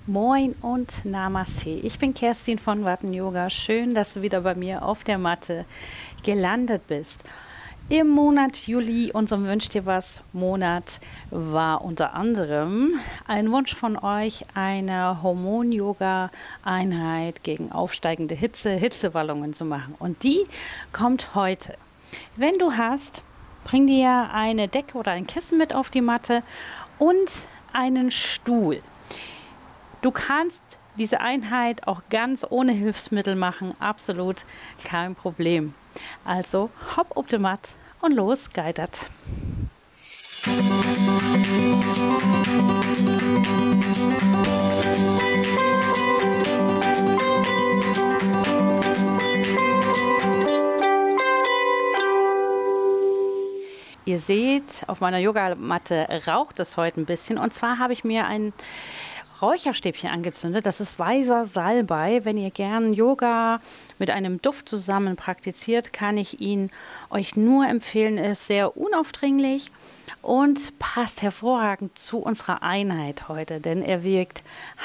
Moin und Namaste. Ich bin Kerstin von Watten Yoga. Schön, dass du wieder bei mir auf der Matte gelandet bist. Im Monat Juli, unserem Wünsch dir was Monat, war unter anderem ein Wunsch von euch, eine Hormon-Yoga-Einheit gegen aufsteigende Hitzewallungen zu machen. Und die kommt heute. Wenn du hast, bring dir eine Decke oder ein Kissen mit auf die Matte und einen Stuhl. Du kannst diese Einheit auch ganz ohne Hilfsmittel machen, absolut kein Problem. Also hopp auf die Matte und los geitert. Ihr seht, auf meiner Yogamatte raucht es heute ein bisschen, und zwar habe ich mir ein Räucherstäbchen angezündet. Das ist weißer Salbei. Wenn ihr gern Yoga mit einem Duft zusammen praktiziert, kann ich ihn euch nur empfehlen. Er ist sehr unaufdringlich und passt hervorragend zu unserer Einheit heute, denn er wirkt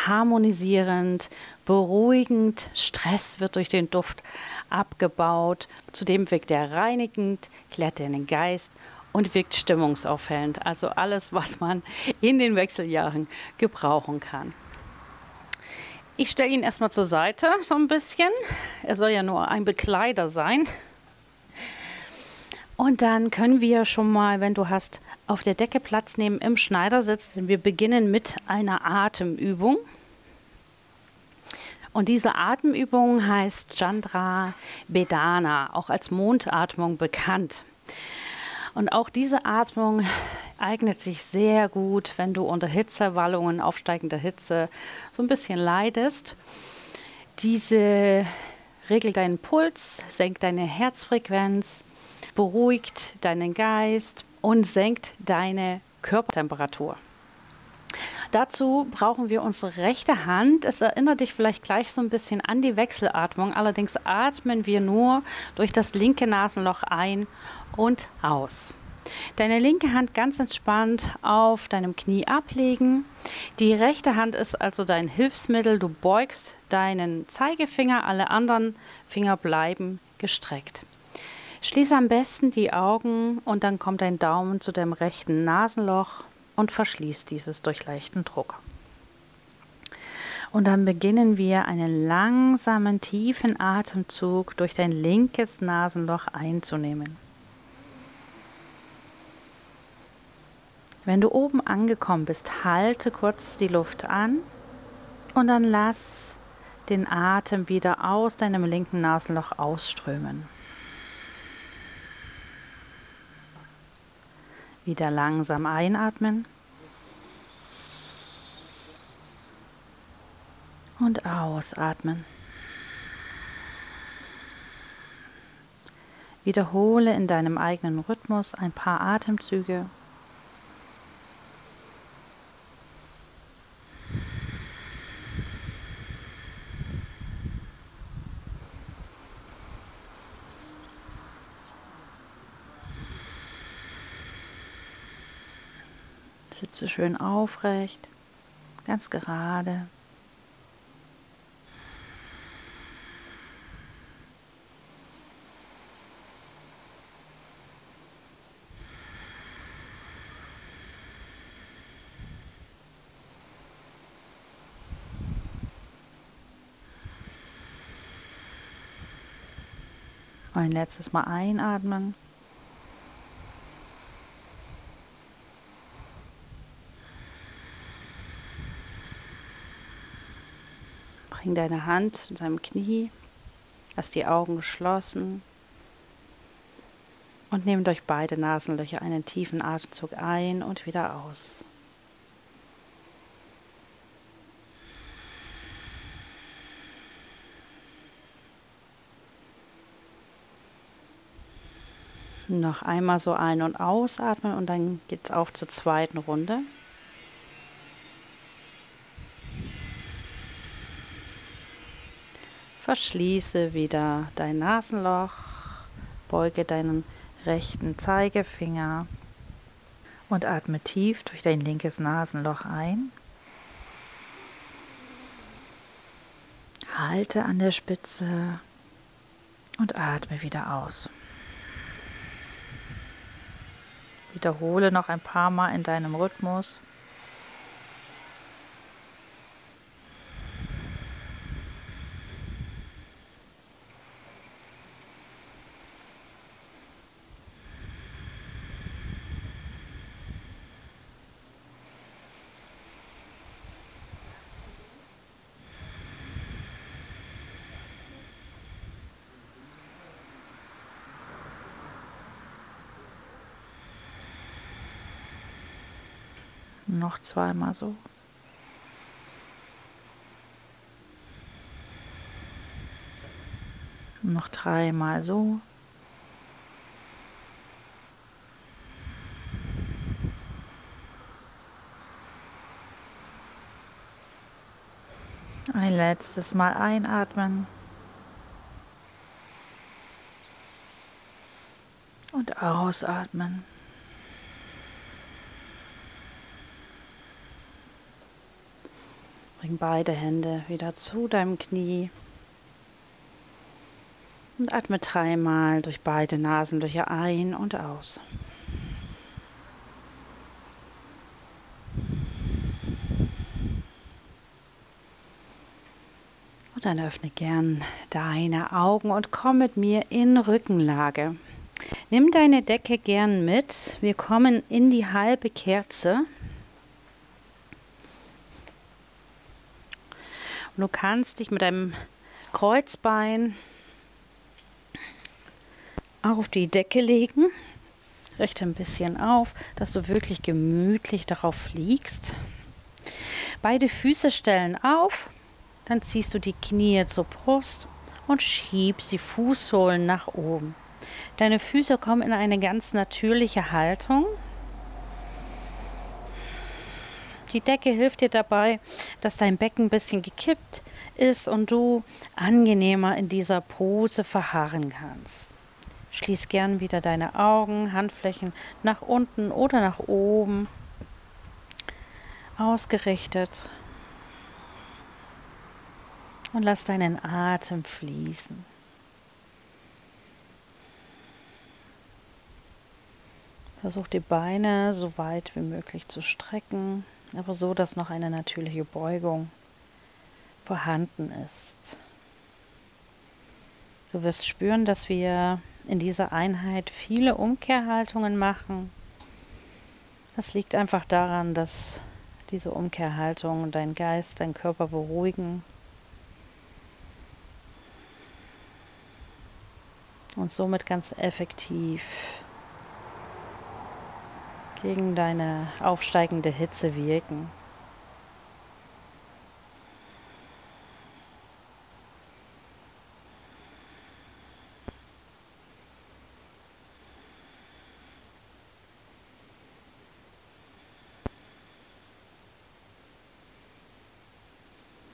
harmonisierend, beruhigend. Stress wird durch den Duft abgebaut. Zudem wirkt er reinigend, klärt den Geist und wirkt stimmungsaufhellend. Also alles, was man in den Wechseljahren gebrauchen kann. Ich stelle ihn erstmal zur Seite, so ein bisschen. Er soll ja nur ein Bekleider sein. Und dann können wir schon mal, wenn du hast, auf der Decke Platz nehmen im Schneidersitz. Denn wir beginnen mit einer Atemübung. Und diese Atemübung heißt Chandra Bedana, auch als Mondatmung bekannt. Und auch diese Atmung eignet sich sehr gut, wenn du unter Hitzewallungen, aufsteigender Hitze so ein bisschen leidest. Diese regelt deinen Puls, senkt deine Herzfrequenz, beruhigt deinen Geist und senkt deine Körpertemperatur. Dazu brauchen wir unsere rechte Hand. Es erinnert dich vielleicht gleich so ein bisschen an die Wechselatmung. Allerdings atmen wir nur durch das linke Nasenloch ein und aus. Deine linke Hand ganz entspannt auf deinem Knie ablegen. Die rechte Hand ist also dein Hilfsmittel. Du beugst deinen Zeigefinger, alle anderen Finger bleiben gestreckt. Schließe am besten die Augen und dann kommt dein Daumen zu deinem rechten Nasenloch und verschließt dieses durch leichten Druck. Und dann beginnen wir einen langsamen, tiefen Atemzug durch dein linkes Nasenloch einzunehmen. Wenn du oben angekommen bist, halte kurz die Luft an und dann lass den Atem wieder aus deinem linken Nasenloch ausströmen. Wieder langsam einatmen und ausatmen. Wiederhole in deinem eigenen Rhythmus ein paar Atemzüge. Sitze schön aufrecht, ganz gerade. Ein letztes Mal einatmen. Bring deine Hand zu deinem Knie, lass die Augen geschlossen und nimm durch beide Nasenlöcher einen tiefen Atemzug ein und wieder aus. Noch einmal so ein- und ausatmen und dann geht es auf zur zweiten Runde. Verschließe wieder dein Nasenloch, beuge deinen rechten Zeigefinger und atme tief durch dein linkes Nasenloch ein Halte an der Spitze und atme wieder aus. Wiederhole noch ein paar Mal in deinem Rhythmus. Noch zweimal so. Noch dreimal so. Ein letztes Mal einatmen. Und ausatmen. Bring beide Hände wieder zu deinem Knie und atme dreimal durch beide Nasenlöcher ein und aus. Und dann öffne gern deine Augen und komm mit mir in Rückenlage. Nimm deine Decke gern mit. Wir kommen in die halbe Kerze. Und du kannst dich mit deinem Kreuzbein auf die Decke legen. Richte ein bisschen auf, dass du wirklich gemütlich darauf liegst. Beide Füße stellen auf. Dann ziehst du die Knie zur Brust und schiebst die Fußsohlen nach oben. Deine Füße kommen in eine ganz natürliche Haltung. Die Decke hilft dir dabei, dass dein Becken ein bisschen gekippt ist und du angenehmer in dieser Pose verharren kannst. Schließ gern wieder deine Augen, Handflächen nach unten oder nach oben ausgerichtet und lass deinen Atem fließen. Versuch die Beine so weit wie möglich zu strecken, aber so, dass noch eine natürliche Beugung vorhanden ist. Du wirst spüren, dass wir in dieser Einheit viele Umkehrhaltungen machen. Das liegt einfach daran, dass diese Umkehrhaltungen deinen Geist, deinen Körper beruhigen und somit ganz effektiv gegen deine aufsteigende Hitze wirken.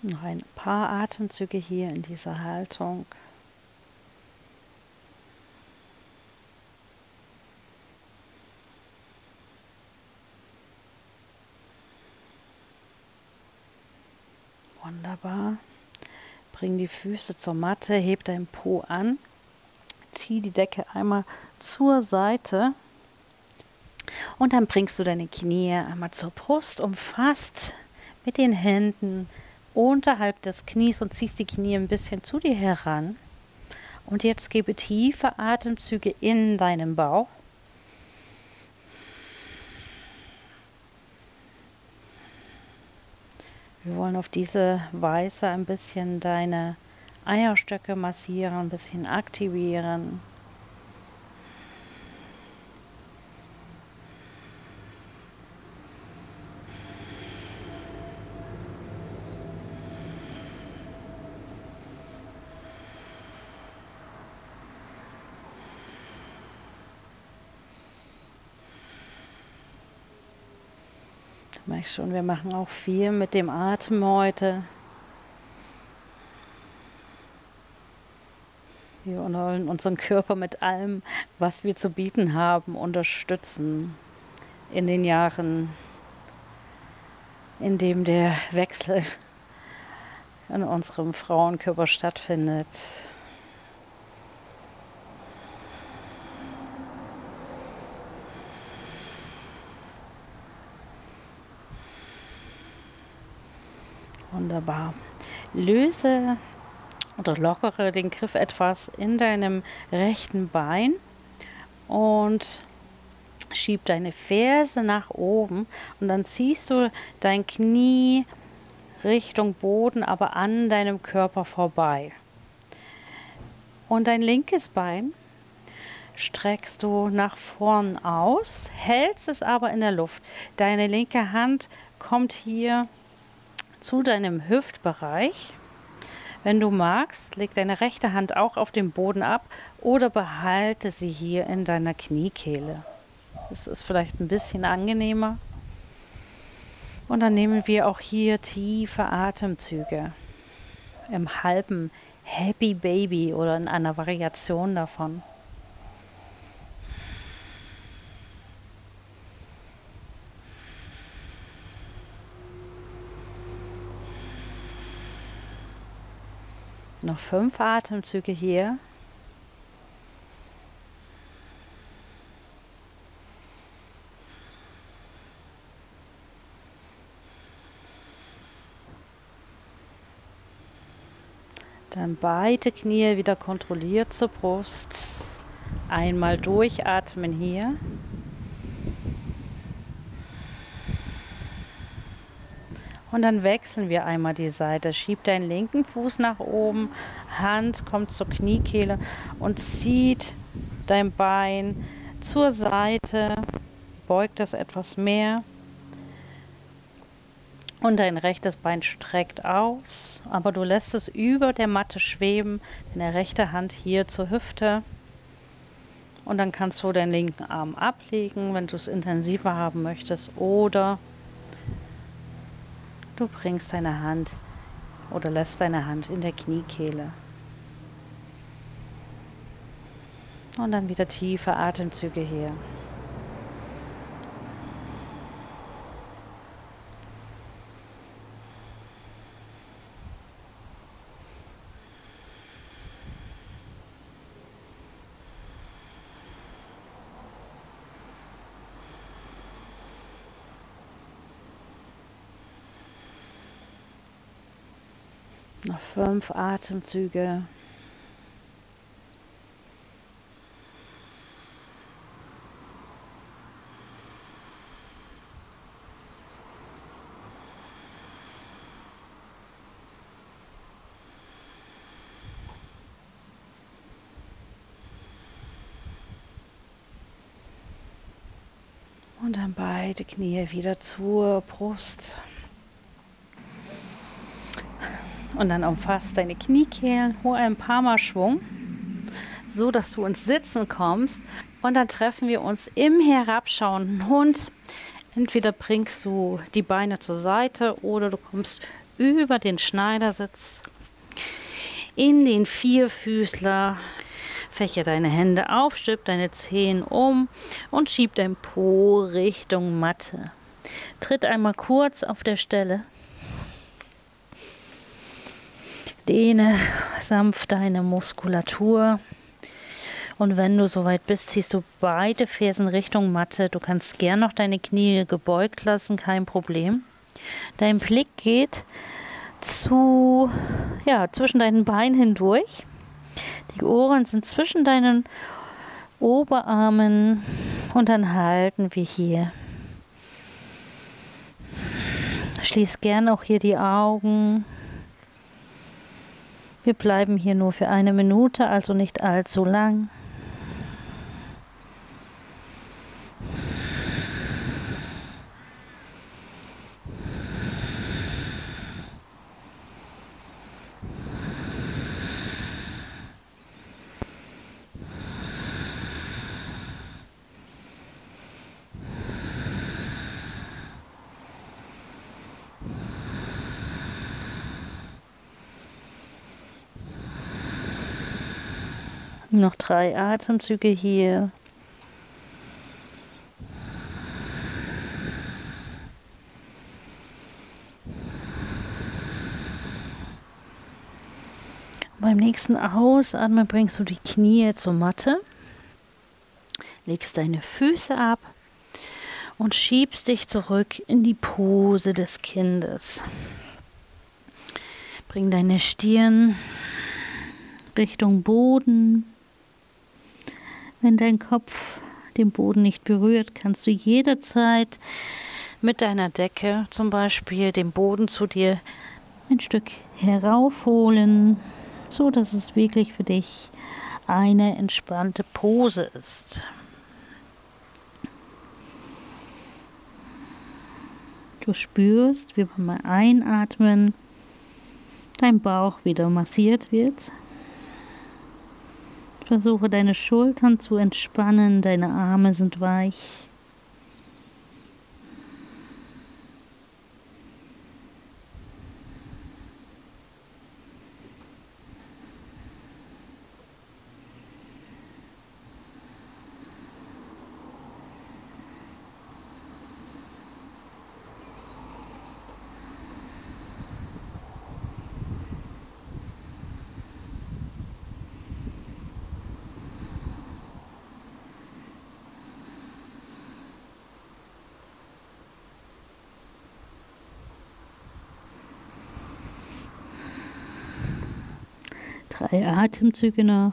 Noch ein paar Atemzüge hier in dieser Haltung. Wunderbar. Bring die Füße zur Matte, heb deinen Po an, zieh die Decke einmal zur Seite und dann bringst du deine Knie einmal zur Brust, umfasst mit den Händen unterhalb des Knies und ziehst die Knie ein bisschen zu dir heran. Und jetzt gebe tiefe Atemzüge in deinen Bauch. Wir wollen auf diese Weise ein bisschen deine Eierstöcke massieren, ein bisschen aktivieren. Du merkst schon, wir machen auch viel mit dem Atem heute. Wir wollen unseren Körper mit allem, was wir zu bieten haben, unterstützen. In den Jahren, in dem der Wechsel in unserem Frauenkörper stattfindet. Wunderbar. Löse oder lockere den Griff etwas in deinem rechten Bein und schieb deine Ferse nach oben und dann ziehst du dein Knie Richtung Boden, aber an deinem Körper vorbei. Und dein linkes Bein streckst du nach vorn aus, hältst es aber in der Luft. Deine linke Hand kommt hier zu deinem Hüftbereich. Wenn du magst, leg deine rechte Hand auch auf den Boden ab oder behalte sie hier in deiner Kniekehle. Das ist vielleicht ein bisschen angenehmer. Und dann nehmen wir auch hier tiefe Atemzüge im halben Happy Baby oder in einer Variation davon. Noch 5 Atemzüge hier. Dann beide Knie wieder kontrolliert zur Brust. Einmal durchatmen hier. Und dann wechseln wir einmal die Seite. Schieb deinen linken Fuß nach oben, Hand kommt zur Kniekehle und zieht dein Bein zur Seite, beugt es etwas mehr. Und dein rechtes Bein streckt aus, aber du lässt es über der Matte schweben, deine rechte Hand hier zur Hüfte. Und dann kannst du deinen linken Arm ablegen, wenn du es intensiver haben möchtest, oder du bringst deine Hand oder lässt deine Hand in der Kniekehle. Und dann wieder tiefe Atemzüge hier. Noch 5 Atemzüge. Und dann beide Knie wieder zur Brust. Und dann umfasst deine Kniekehlen, hol ein paar Mal Schwung, so dass du ins Sitzen kommst. Und dann treffen wir uns im herabschauenden Hund. Entweder bringst du die Beine zur Seite oder du kommst über den Schneidersitz in den Vierfüßler. Fächer deine Hände auf, stülp deine Zehen um und schieb dein Po Richtung Matte. Tritt einmal kurz auf der Stelle. Dehne sanft deine Muskulatur. Und wenn du soweit bist, ziehst du beide Fersen Richtung Matte. Du kannst gern noch deine Knie gebeugt lassen, kein Problem. Dein Blick geht zwischen deinen Beinen hindurch. Die Ohren sind zwischen deinen Oberarmen und dann halten wir hier. Schließ gern auch hier die Augen. Wir bleiben hier nur für 1 Minute, also nicht allzu lang. Noch 3 Atemzüge hier. Beim nächsten Ausatmen bringst du die Knie zur Matte, legst deine Füße ab und schiebst dich zurück in die Pose des Kindes. Bring deine Stirn Richtung Boden. Wenn dein Kopf den Boden nicht berührt, kannst du jederzeit mit deiner Decke zum Beispiel den Boden zu dir ein Stück heraufholen, so dass es wirklich für dich eine entspannte Pose ist. Du spürst, wie beim Einatmen dein Bauch wieder massiert wird. Versuche deine Schultern zu entspannen, deine Arme sind weich. Drei Atemzüge noch.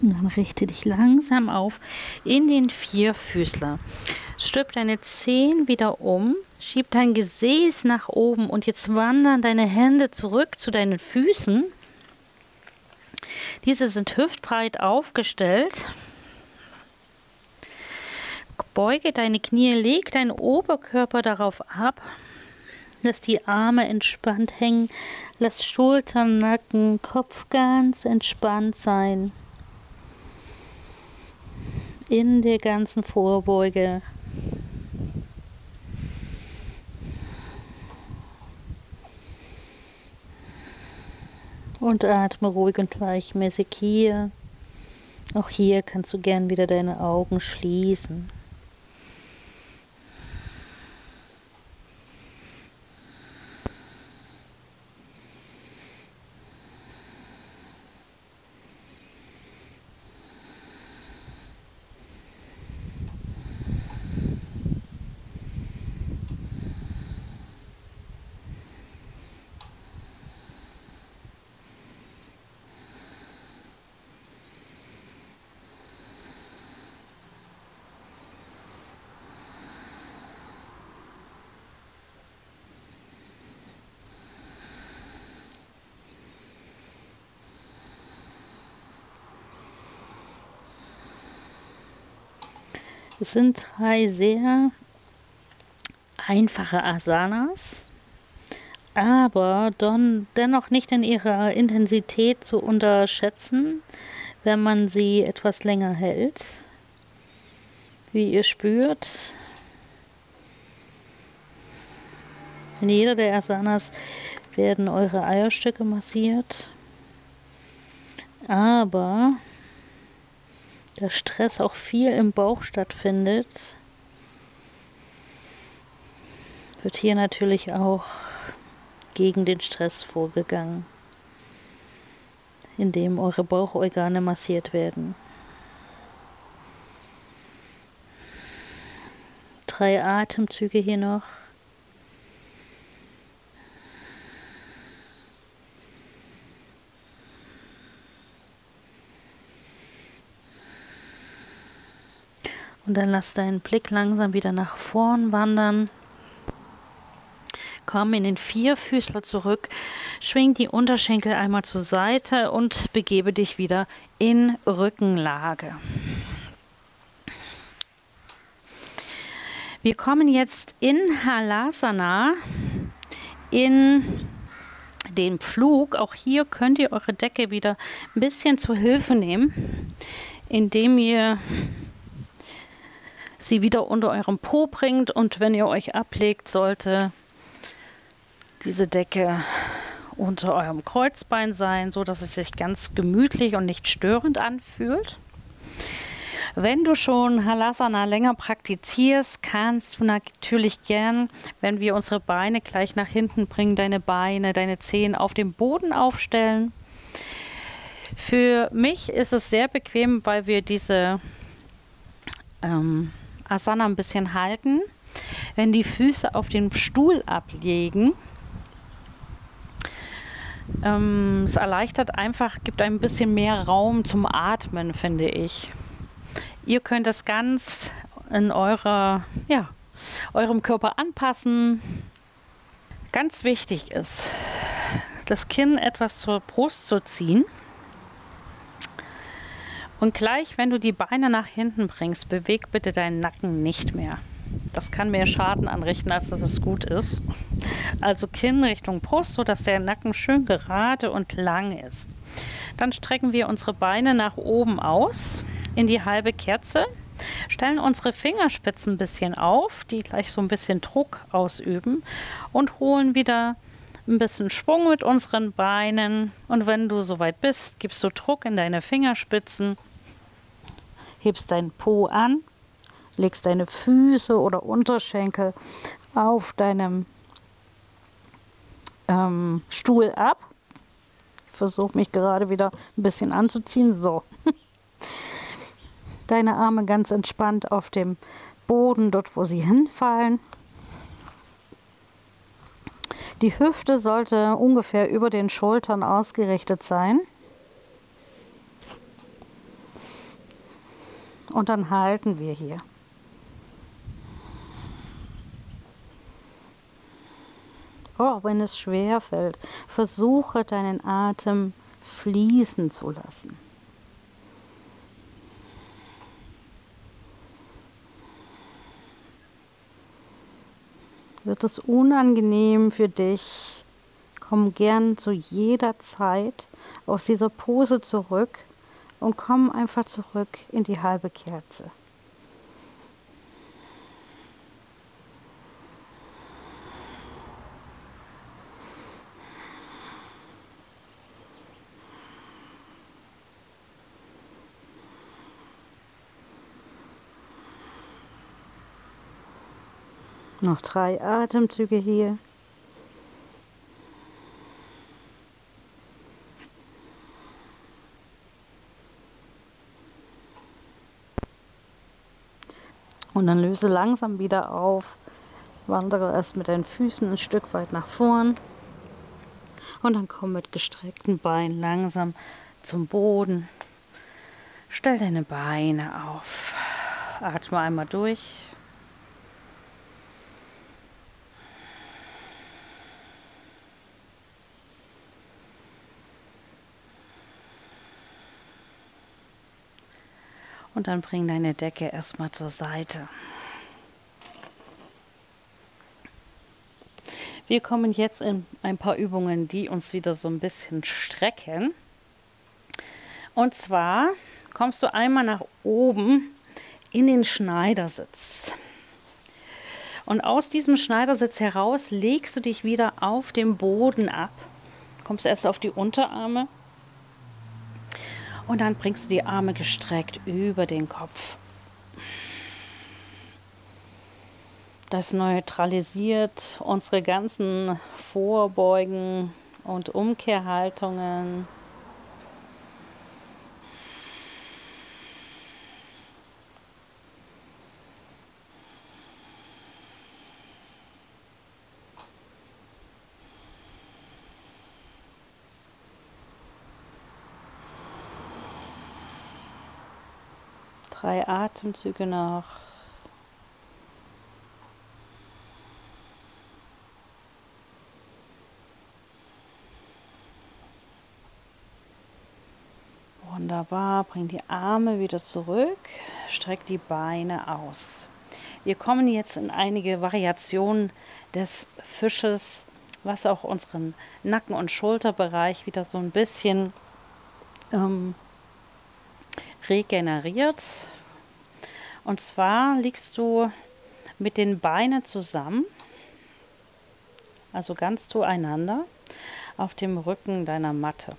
Und dann richte dich langsam auf in den Vierfüßler. Stülp deine Zehen wieder um, schieb dein Gesäß nach oben und jetzt wandern deine Hände zurück zu deinen Füßen. Diese sind hüftbreit aufgestellt. Beuge deine Knie, leg deinen Oberkörper darauf ab, lass die Arme entspannt hängen, lass Schultern, Nacken, Kopf ganz entspannt sein. In der ganzen Vorbeuge. Und atme ruhig und gleichmäßig hier. Auch hier kannst du gern wieder deine Augen schließen. Es sind drei sehr einfache Asanas, aber dennoch nicht in ihrer Intensität zu unterschätzen, wenn man sie etwas länger hält. Wie ihr spürt, in jeder der Asanas werden eure Eierstöcke massiert, aber der Stress auch viel im Bauch stattfindet, wird hier natürlich auch gegen den Stress vorgegangen, indem eure Bauchorgane massiert werden. 3 Atemzüge hier noch. Und dann lass deinen Blick langsam wieder nach vorn wandern. Komm in den Vierfüßler zurück, schwing die Unterschenkel einmal zur Seite und begebe dich wieder in Rückenlage. Wir kommen jetzt in Halasana, in den Pflug. Auch hier könnt ihr eure Decke wieder ein bisschen zur Hilfe nehmen, indem ihr sie wieder unter eurem Po bringt, und wenn ihr euch ablegt, sollte diese Decke unter eurem Kreuzbein sein, so dass es sich ganz gemütlich und nicht störend anfühlt. Wenn du schon Halasana länger praktizierst, kannst du natürlich gern, wenn wir unsere Beine gleich nach hinten bringen, deine Beine, deine Zehen auf dem Boden aufstellen. Für mich ist es sehr bequem, weil wir diese Asana ein bisschen halten. Wenn die Füße auf den Stuhl ablegen, es erleichtert einfach, gibt ein bisschen mehr Raum zum Atmen, finde ich. Ihr könnt das ganz in eurem Körper anpassen. Ganz wichtig ist, das Kinn etwas zur Brust zu ziehen. Und gleich, wenn du die Beine nach hinten bringst, beweg bitte deinen Nacken nicht mehr. Das kann mehr Schaden anrichten, als dass es gut ist. Also Kinn Richtung Brust, sodass der Nacken schön gerade und lang ist. Dann strecken wir unsere Beine nach oben aus in die halbe Kerze, stellen unsere Fingerspitzen ein bisschen auf, die gleich so ein bisschen Druck ausüben und holen wieder ein bisschen Schwung mit unseren Beinen. Und wenn du soweit bist, gibst du Druck in deine Fingerspitzen, hebst deinen Po an, legst deine Füße oder Unterschenkel auf deinem Stuhl ab. Ich versuche mich gerade wieder ein bisschen anzuziehen. So. Deine Arme ganz entspannt auf dem Boden, dort wo sie hinfallen. Die Hüfte sollte ungefähr über den Schultern ausgerichtet sein. Und dann halten wir hier. Oh, wenn es schwer fällt, versuche deinen Atem fließen zu lassen. Wird es unangenehm für dich, komm gern zu jeder Zeit aus dieser Pose zurück und komm einfach zurück in die halbe Kerze. Noch 3 Atemzüge hier. Und dann löse langsam wieder auf. Wandere erst mit deinen Füßen ein Stück weit nach vorn. Und dann komm mit gestreckten Beinen langsam zum Boden. Stell deine Beine auf. Atme einmal durch. Und dann bring deine Decke erstmal zur Seite. Wir kommen jetzt in ein paar Übungen, die uns wieder so ein bisschen strecken. Und zwar kommst du einmal nach oben in den Schneidersitz. Und aus diesem Schneidersitz heraus legst du dich wieder auf dem Boden ab. Kommst erst auf die Unterarme. Und dann bringst du die Arme gestreckt über den Kopf. Das neutralisiert unsere ganzen Vorbeugen und Umkehrhaltungen. Drei Atemzüge noch. Wunderbar, bring die Arme wieder zurück, streck die Beine aus. Wir kommen jetzt in einige Variationen des Fisches, was auch unseren Nacken- und Schulterbereich wieder so ein bisschen regeneriert. Und zwar liegst du mit den Beinen zusammen, also ganz zueinander, auf dem Rücken deiner Matte.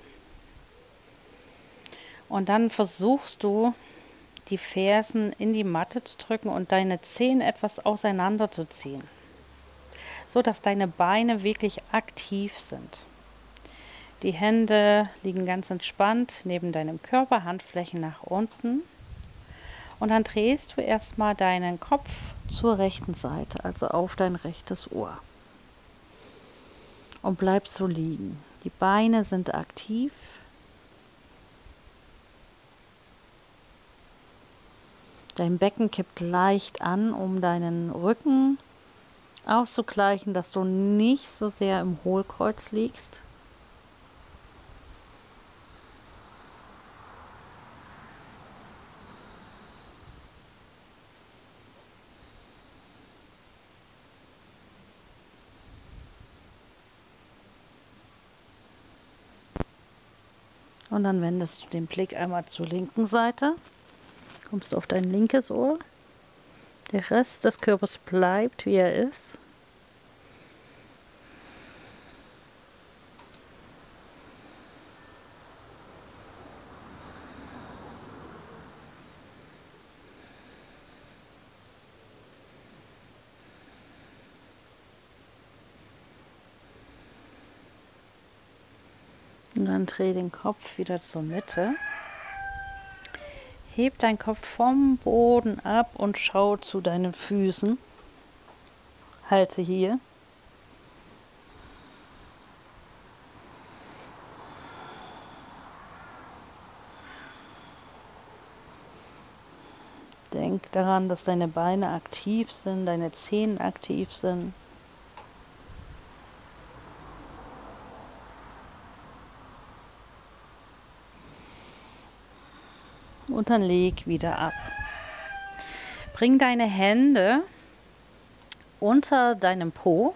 Und dann versuchst du, die Fersen in die Matte zu drücken und deine Zehen etwas auseinanderzuziehen, so dass deine Beine wirklich aktiv sind. Die Hände liegen ganz entspannt neben deinem Körper, Handflächen nach unten. Und dann drehst du erstmal deinen Kopf zur rechten Seite, also auf dein rechtes Ohr. Und bleibst so liegen. Die Beine sind aktiv. Dein Becken kippt leicht an, um deinen Rücken auszugleichen, dass du nicht so sehr im Hohlkreuz liegst. Und dann wendest du den Blick einmal zur linken Seite, kommst auf dein linkes Ohr. Der Rest des Körpers bleibt, wie er ist. Und dann dreh den Kopf wieder zur Mitte. Heb deinen Kopf vom Boden ab und schau zu deinen Füßen. Halte hier. Denk daran, dass deine Beine aktiv sind, deine Zehen aktiv sind. Und dann leg wieder ab. Bring deine Hände unter deinem Po.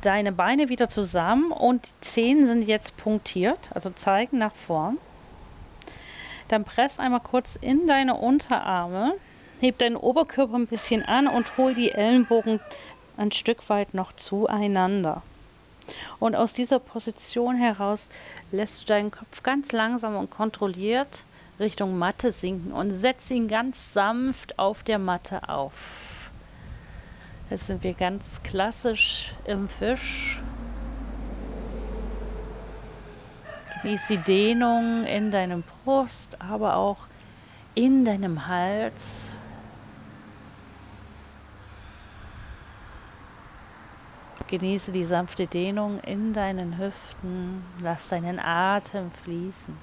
Deine Beine wieder zusammen und die Zehen sind jetzt punktiert, also zeigen nach vorn. Dann press einmal kurz in deine Unterarme, heb deinen Oberkörper ein bisschen an und hol die Ellenbogen ein Stück weit noch zueinander. Und aus dieser Position heraus lässt du deinen Kopf ganz langsam und kontrolliert Richtung Matte sinken und setz ihn ganz sanft auf der Matte auf. Jetzt sind wir ganz klassisch im Fisch. Genieß die Dehnung in deinem Brust, aber auch in deinem Hals. Genieße die sanfte Dehnung in deinen Hüften. Lass deinen Atem fließen.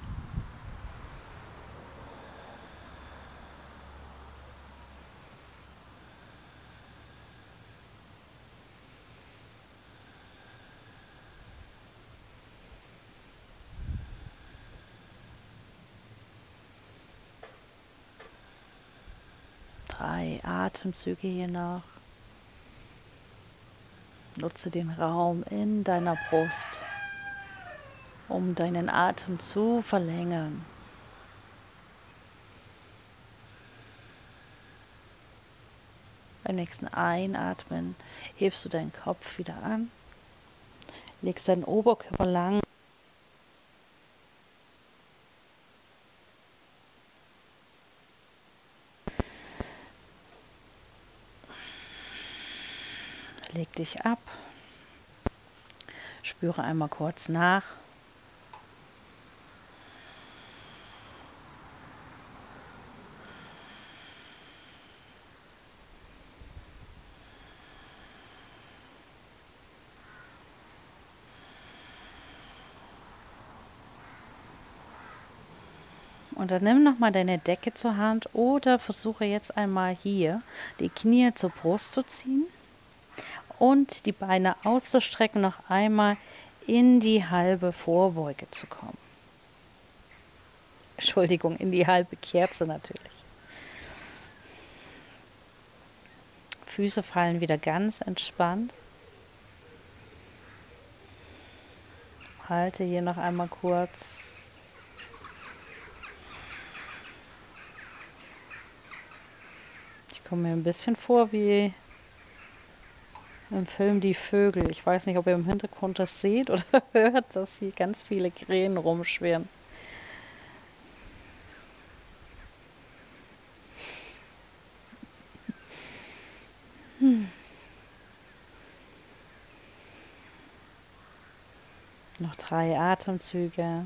Drei Atemzüge hier noch. Nutze den Raum in deiner Brust, um deinen Atem zu verlängern. Beim nächsten Einatmen hebst du deinen Kopf wieder an, legst deinen Oberkörper lang. Leg dich ab, spüre einmal kurz nach. Und dann nimm nochmal deine Decke zur Hand oder versuche jetzt einmal hier die Knie zur Brust zu ziehen. Und die Beine auszustrecken, noch einmal in die halbe Vorbeuge zu kommen. Entschuldigung, in die halbe Kerze natürlich. Füße fallen wieder ganz entspannt. Halte hier noch einmal kurz. Ich komme mir ein bisschen vor wie im Film Die Vögel. Ich weiß nicht, ob ihr im Hintergrund das seht oder hört, dass hier ganz viele Krähen rumschwirren. Noch 3 Atemzüge.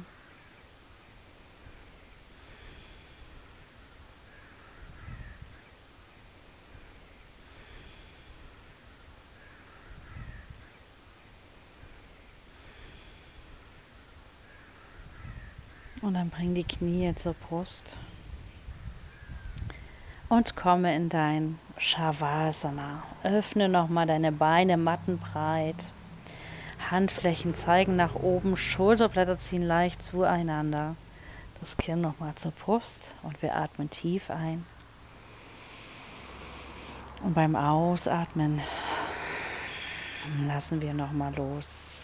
Und dann bring die Knie zur Brust und komme in dein Shavasana. Öffne nochmal deine Beine mattenbreit. Handflächen zeigen nach oben, Schulterblätter ziehen leicht zueinander. Das Kinn nochmal zur Brust und wir atmen tief ein. Und beim Ausatmen lassen wir nochmal los.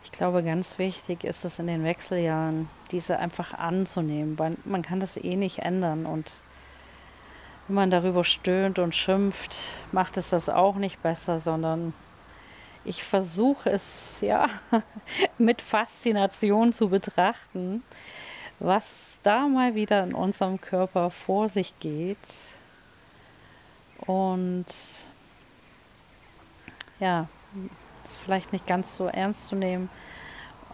Ich glaube, ganz wichtig ist es in den Wechseljahren, diese einfach anzunehmen, weil man kann das eh nicht ändern. Und wenn man darüber stöhnt und schimpft, macht es das auch nicht besser, sondern ich versuche es ja mit Faszination zu betrachten, was da mal wieder in unserem Körper vor sich geht. Und ja, ist vielleicht nicht ganz so ernst zu nehmen.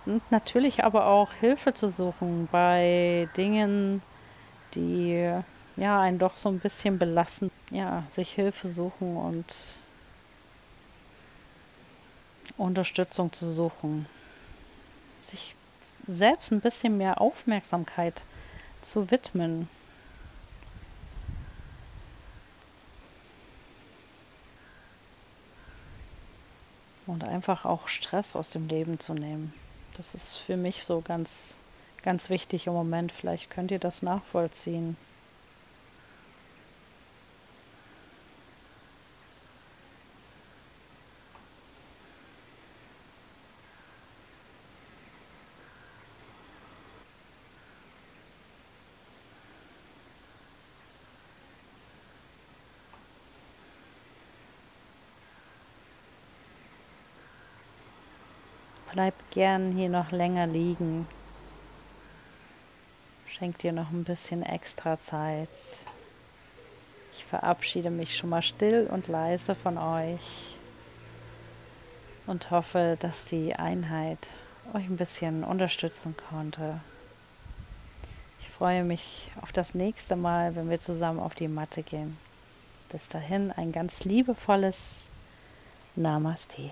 Und natürlich aber auch Hilfe zu suchen bei Dingen, die ja einen doch so ein bisschen belasten. Ja, sich Hilfe suchen und Unterstützung zu suchen. Sich selbst ein bisschen mehr Aufmerksamkeit zu widmen. Und einfach auch Stress aus dem Leben zu nehmen. Das ist für mich so ganz, ganz wichtig im Moment. Vielleicht könnt ihr das nachvollziehen. Bleib gern hier noch länger liegen. Schenk dir noch ein bisschen extra Zeit. Ich verabschiede mich schon mal still und leise von euch und hoffe, dass die Einheit euch ein bisschen unterstützen konnte. Ich freue mich auf das nächste Mal, wenn wir zusammen auf die Matte gehen. Bis dahin ein ganz liebevolles Namaste.